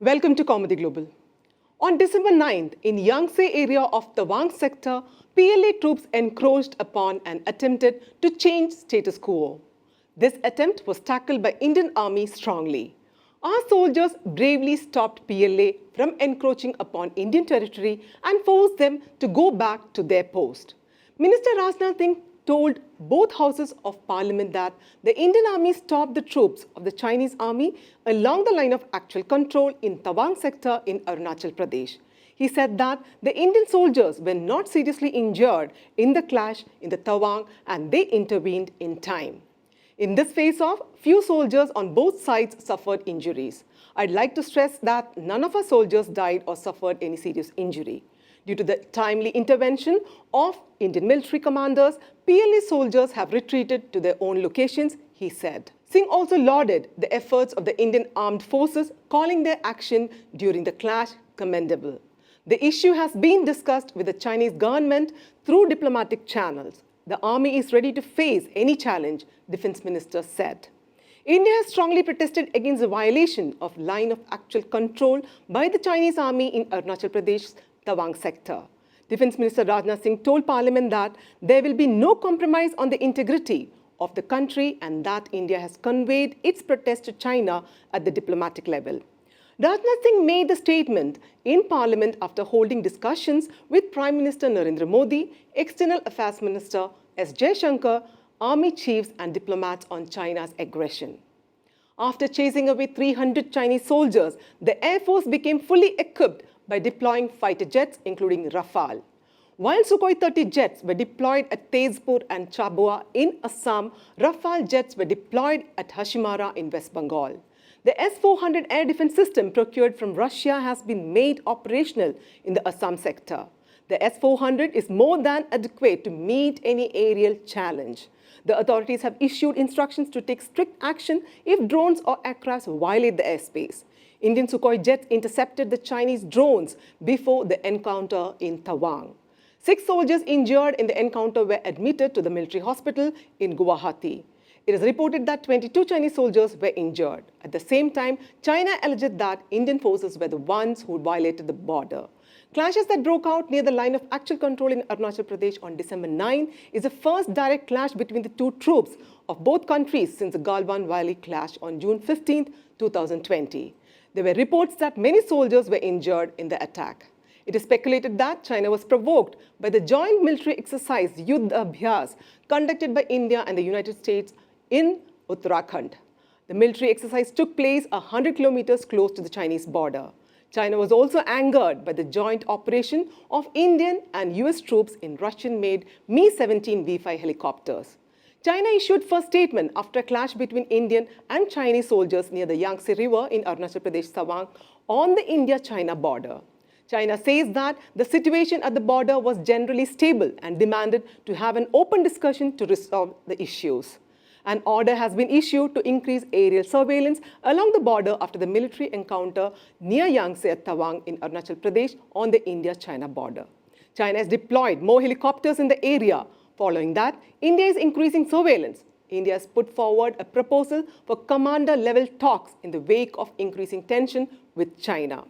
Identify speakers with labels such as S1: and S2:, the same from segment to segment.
S1: Welcome to Kaumudy Global. On December 9th, in Yangtse area of Tawang sector, PLA troops encroached upon and attempted to change status quo. This attempt was tackled by Indian Army strongly. Our soldiers bravely stopped PLA from encroaching upon Indian territory and forced them to go back to their post. Minister Rajnath Singh told both houses of parliament that the Indian army stopped the troops of the Chinese army along the line of actual control in Tawang sector in Arunachal Pradesh. He said that the Indian soldiers were not seriously injured in the clash in the Tawang and they intervened in time. In this face-off, few soldiers on both sides suffered injuries. I'd like to stress that none of our soldiers died or suffered any serious injury. Due to the timely intervention of Indian military commanders, PLA soldiers have retreated to their own locations, he said. Singh also lauded the efforts of the Indian armed forces, calling their action during the clash commendable. The issue has been discussed with the Chinese government through diplomatic channels. The army is ready to face any challenge, Defence Minister said. India has strongly protested against the violation of line of actual control by the Chinese army in Arunachal Pradesh's Tawang sector. Defence Minister Rajnath Singh told Parliament that there will be no compromise on the integrity of the country and that India has conveyed its protest to China at the diplomatic level. Rajnath Singh made the statement in Parliament after holding discussions with Prime Minister Narendra Modi, External Affairs Minister S. Jaishankar, army chiefs and diplomats on China's aggression. After chasing away 300 Chinese soldiers, the Air Force became fully equipped by deploying fighter jets, including Rafale. While Sukhoi 30 jets were deployed at Tezpur and Chabua in Assam, Rafale jets were deployed at Hashimara in West Bengal. The S-400 air defense system procured from Russia has been made operational in the Assam sector. The S-400 is more than adequate to meet any aerial challenge. The authorities have issued instructions to take strict action if drones or aircraft violate the airspace. Indian Sukhoi jets intercepted the Chinese drones before the encounter in Tawang. 6 soldiers injured in the encounter were admitted to the military hospital in Guwahati. It is reported that 22 Chinese soldiers were injured. At the same time, China alleged that Indian forces were the ones who violated the border. Clashes that broke out near the line of actual control in Arunachal Pradesh on December 9 is the first direct clash between the two troops of both countries since the Galwan Valley clash on June 15, 2020. There were reports that many soldiers were injured in the attack. It is speculated that China was provoked by the joint military exercise Yuddh Abhyas conducted by India and the United States in Uttarakhand. The military exercise took place 100 kilometers close to the Chinese border. China was also angered by the joint operation of Indian and US troops in Russian-made Mi-17 V5 helicopters. China issued first statement after a clash between Indian and Chinese soldiers near the Yangtse River in Arunachal Pradesh, Tawang, on the India-China border. China says that the situation at the border was generally stable and demanded to have an open discussion to resolve the issues. An order has been issued to increase aerial surveillance along the border after the military encounter near Yangtse at Tawang in Arunachal Pradesh on the India-China border. China has deployed more helicopters in the area. Following that, India is increasing surveillance. India has put forward a proposal for commander-level talks in the wake of increasing tension with China.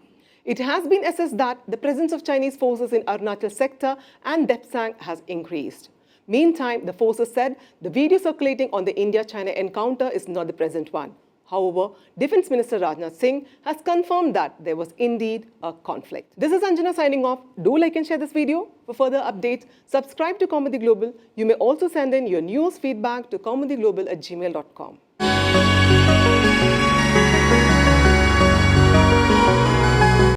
S1: It has been assessed that the presence of Chinese forces in Arunachal sector and Depsang has increased. Meantime, the forces said the video circulating on the India-China encounter is not the present one. However, Defence Minister Rajnath Singh has confirmed that there was indeed a conflict. This is Anjana signing off. Do like and share this video. For further updates, subscribe to Kaumudy Global. You may also send in your news feedback to kaumudyglobal@gmail.com.